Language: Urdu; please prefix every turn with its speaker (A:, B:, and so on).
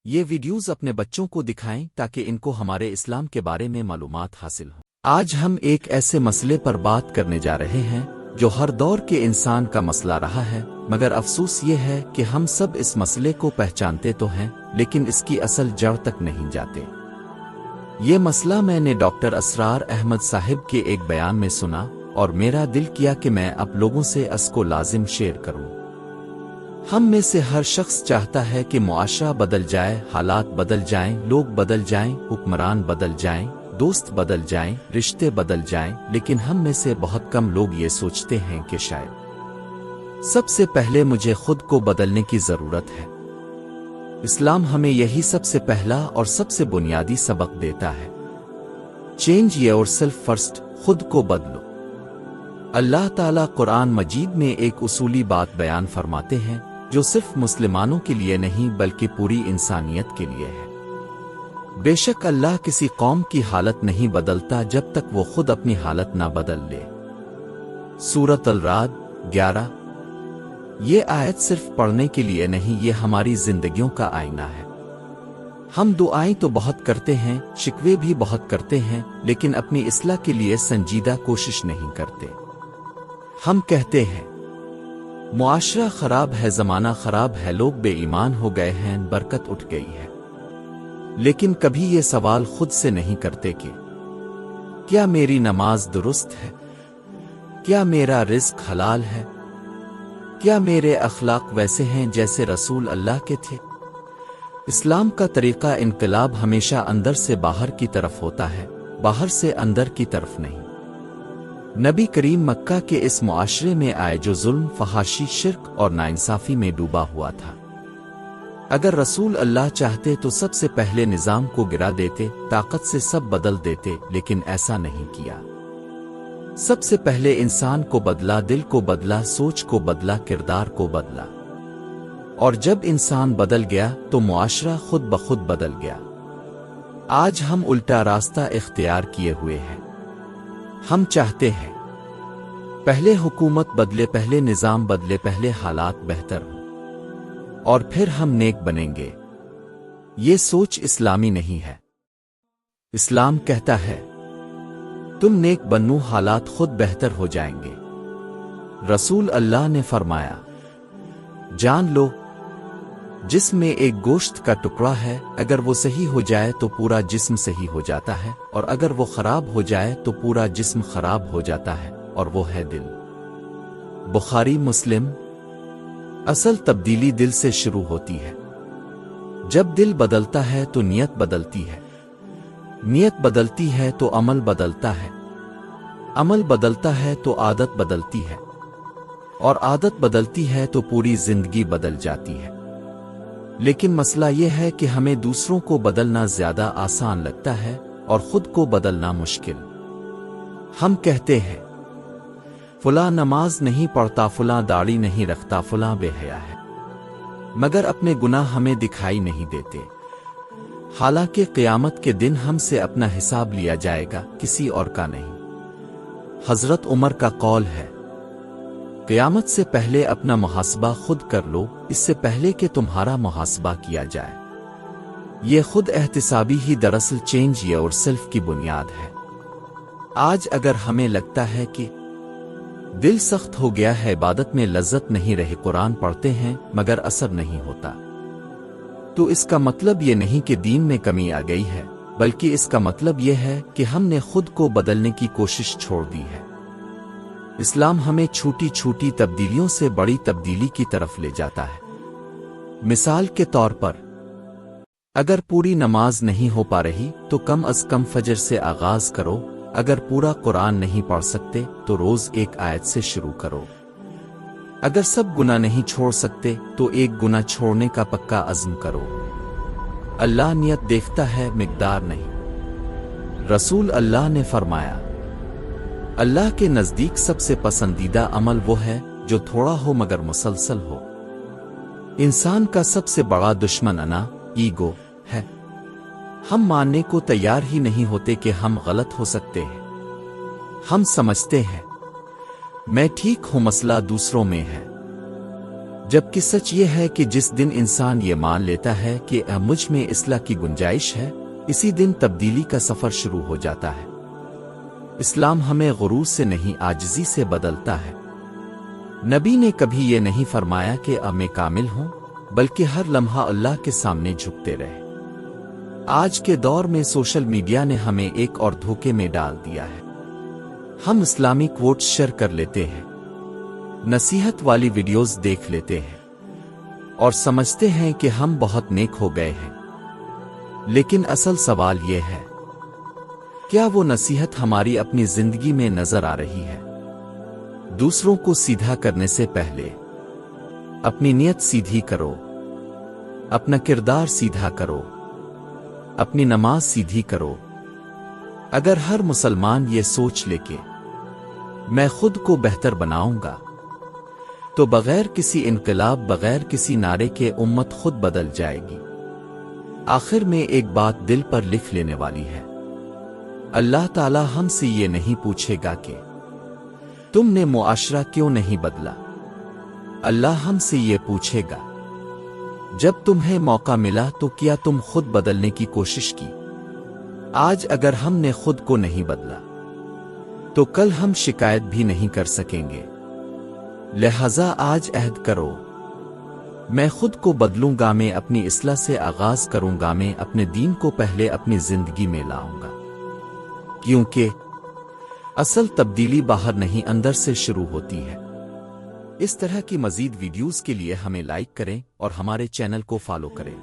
A: یہ ویڈیوز اپنے بچوں کو دکھائیں تاکہ ان کو ہمارے اسلام کے بارے میں معلومات حاصل ہوں۔ آج ہم ایک ایسے مسئلے پر بات کرنے جا رہے ہیں جو ہر دور کے انسان کا مسئلہ رہا ہے، مگر افسوس یہ ہے کہ ہم سب اس مسئلے کو پہچانتے تو ہیں لیکن اس کی اصل جڑ تک نہیں جاتے۔ یہ مسئلہ میں نے ڈاکٹر اسرار احمد صاحب کے ایک بیان میں سنا اور میرا دل کیا کہ میں آپ لوگوں سے اس کو لازم شیئر کروں۔ ہم میں سے ہر شخص چاہتا ہے کہ معاشرہ بدل جائے، حالات بدل جائیں، لوگ بدل جائیں، حکمران بدل جائیں، دوست بدل جائیں، رشتے بدل جائیں، لیکن ہم میں سے بہت کم لوگ یہ سوچتے ہیں کہ شاید سب سے پہلے مجھے خود کو بدلنے کی ضرورت ہے۔ اسلام ہمیں یہی سب سے پہلا اور سب سے بنیادی سبق دیتا ہے۔ چینج یور سیلف فرسٹ، خود کو بدلو۔ اللہ تعالیٰ قرآن مجید میں ایک اصولی بات بیان فرماتے ہیں جو صرف مسلمانوں کے لیے نہیں بلکہ پوری انسانیت کے لیے ہے۔ بے شک اللہ کسی قوم کی حالت نہیں بدلتا جب تک وہ خود اپنی حالت نہ بدل لے۔ سورۃ الرعد 11۔ یہ آیت صرف پڑھنے کے لیے نہیں، یہ ہماری زندگیوں کا آئینہ ہے۔ ہم دعائیں تو بہت کرتے ہیں، شکوے بھی بہت کرتے ہیں، لیکن اپنی اصلاح کے لیے سنجیدہ کوشش نہیں کرتے۔ ہم کہتے ہیں معاشرہ خراب ہے، زمانہ خراب ہے، لوگ بے ایمان ہو گئے ہیں، برکت اٹھ گئی ہے، لیکن کبھی یہ سوال خود سے نہیں کرتے کہ کیا میری نماز درست ہے؟ کیا میرا رزق حلال ہے؟ کیا میرے اخلاق ویسے ہیں جیسے رسول اللہ کے تھے؟ اسلام کا طریقہ انقلاب ہمیشہ اندر سے باہر کی طرف ہوتا ہے، باہر سے اندر کی طرف نہیں۔ نبی کریم مکہ کے اس معاشرے میں آئے جو ظلم، فحاشی، شرک اور ناانصافی میں ڈوبا ہوا تھا۔ اگر رسول اللہ چاہتے تو سب سے پہلے نظام کو گرا دیتے، طاقت سے سب بدل دیتے، لیکن ایسا نہیں کیا۔ سب سے پہلے انسان کو بدلا، دل کو بدلا، سوچ کو بدلا، کردار کو بدلا، اور جب انسان بدل گیا تو معاشرہ خود بخود بدل گیا۔ آج ہم الٹا راستہ اختیار کیے ہوئے ہیں۔ ہم چاہتے ہیں پہلے حکومت بدلے، پہلے نظام بدلے، پہلے حالات بہتر ہوں اور پھر ہم نیک بنیں گے۔ یہ سوچ اسلامی نہیں ہے۔ اسلام کہتا ہے تم نیک بنو، حالات خود بہتر ہو جائیں گے۔ رسول اللہ نے فرمایا جان لو جسم میں ایک گوشت کا ٹکڑا ہے، اگر وہ صحیح ہو جائے تو پورا جسم صحیح ہو جاتا ہے، اور اگر وہ خراب ہو جائے تو پورا جسم خراب ہو جاتا ہے، اور وہ ہے دل۔ بخاری مسلم۔ اصل تبدیلی دل سے شروع ہوتی ہے۔ جب دل بدلتا ہے تو نیت بدلتی ہے، نیت بدلتی ہے تو عمل بدلتا ہے، عمل بدلتا ہے تو عادت بدلتی ہے، اور عادت بدلتی ہے تو پوری زندگی بدل جاتی ہے۔ لیکن مسئلہ یہ ہے کہ ہمیں دوسروں کو بدلنا زیادہ آسان لگتا ہے اور خود کو بدلنا مشکل۔ ہم کہتے ہیں فلاں نماز نہیں پڑھتا، فلاں داڑھی نہیں رکھتا، فلاں بے حیا ہے، مگر اپنے گناہ ہمیں دکھائی نہیں دیتے۔ حالانکہ قیامت کے دن ہم سے اپنا حساب لیا جائے گا، کسی اور کا نہیں۔ حضرت عمر کا قول ہے قیامت سے پہلے اپنا محاسبہ خود کر لو، اس سے پہلے کہ تمہارا محاسبہ کیا جائے۔ یہ خود احتسابی ہی دراصل چینج یور سیلف کی بنیاد ہے۔ آج اگر ہمیں لگتا ہے کہ دل سخت ہو گیا ہے، عبادت میں لذت نہیں رہی، قرآن پڑھتے ہیں مگر اثر نہیں ہوتا، تو اس کا مطلب یہ نہیں کہ دین میں کمی آ گئی ہے، بلکہ اس کا مطلب یہ ہے کہ ہم نے خود کو بدلنے کی کوشش چھوڑ دی ہے۔ اسلام ہمیں چھوٹی چھوٹی تبدیلیوں سے بڑی تبدیلی کی طرف لے جاتا ہے۔ مثال کے طور پر اگر پوری نماز نہیں ہو پا رہی تو کم از کم فجر سے آغاز کرو، اگر پورا قرآن نہیں پڑھ سکتے تو روز ایک آیت سے شروع کرو، اگر سب گناہ نہیں چھوڑ سکتے تو ایک گناہ چھوڑنے کا پکا عزم کرو۔ اللہ نیت دیکھتا ہے، مقدار نہیں۔ رسول اللہ نے فرمایا اللہ کے نزدیک سب سے پسندیدہ عمل وہ ہے جو تھوڑا ہو مگر مسلسل ہو۔ انسان کا سب سے بڑا دشمن انا، ایگو ہے۔ ہم ماننے کو تیار ہی نہیں ہوتے کہ ہم غلط ہو سکتے ہیں۔ ہم سمجھتے ہیں میں ٹھیک ہوں، مسئلہ دوسروں میں ہے۔ جبکہ سچ یہ ہے کہ جس دن انسان یہ مان لیتا ہے کہ مجھ میں اصلاح کی گنجائش ہے، اسی دن تبدیلی کا سفر شروع ہو جاتا ہے۔ اسلام ہمیں غرور سے نہیں عاجزی سے بدلتا ہے۔ نبی نے کبھی یہ نہیں فرمایا کہ میں کامل ہوں، بلکہ ہر لمحہ اللہ کے سامنے جھکتے رہے۔ آج کے دور میں سوشل میڈیا نے ہمیں ایک اور دھوکے میں ڈال دیا ہے۔ ہم اسلامی کوٹس شیئر کر لیتے ہیں، نصیحت والی ویڈیوز دیکھ لیتے ہیں اور سمجھتے ہیں کہ ہم بہت نیک ہو گئے ہیں۔ لیکن اصل سوال یہ ہے، کیا وہ نصیحت ہماری اپنی زندگی میں نظر آ رہی ہے؟ دوسروں کو سیدھا کرنے سے پہلے اپنی نیت سیدھی کرو، اپنا کردار سیدھا کرو، اپنی نماز سیدھی کرو۔ اگر ہر مسلمان یہ سوچ لے کہ میں خود کو بہتر بناؤں گا، تو بغیر کسی انقلاب، بغیر کسی نعرے کے امت خود بدل جائے گی۔ آخر میں ایک بات دل پر لکھ لینے والی ہے، اللہ تعالی ہم سے یہ نہیں پوچھے گا کہ تم نے معاشرہ کیوں نہیں بدلا۔ اللہ ہم سے یہ پوچھے گا، جب تمہیں موقع ملا تو کیا تم خود بدلنے کی کوشش کی؟ آج اگر ہم نے خود کو نہیں بدلا تو کل ہم شکایت بھی نہیں کر سکیں گے۔ لہذا آج عہد کرو، میں خود کو بدلوں گا، میں اپنی اصلاح سے آغاز کروں گا، میں اپنے دین کو پہلے اپنی زندگی میں لاؤں گا، کیونکہ اصل تبدیلی باہر نہیں اندر سے شروع ہوتی ہے۔ اس طرح کی مزید ویڈیوز کے لیے ہمیں لائک کریں اور ہمارے چینل کو فالو کریں۔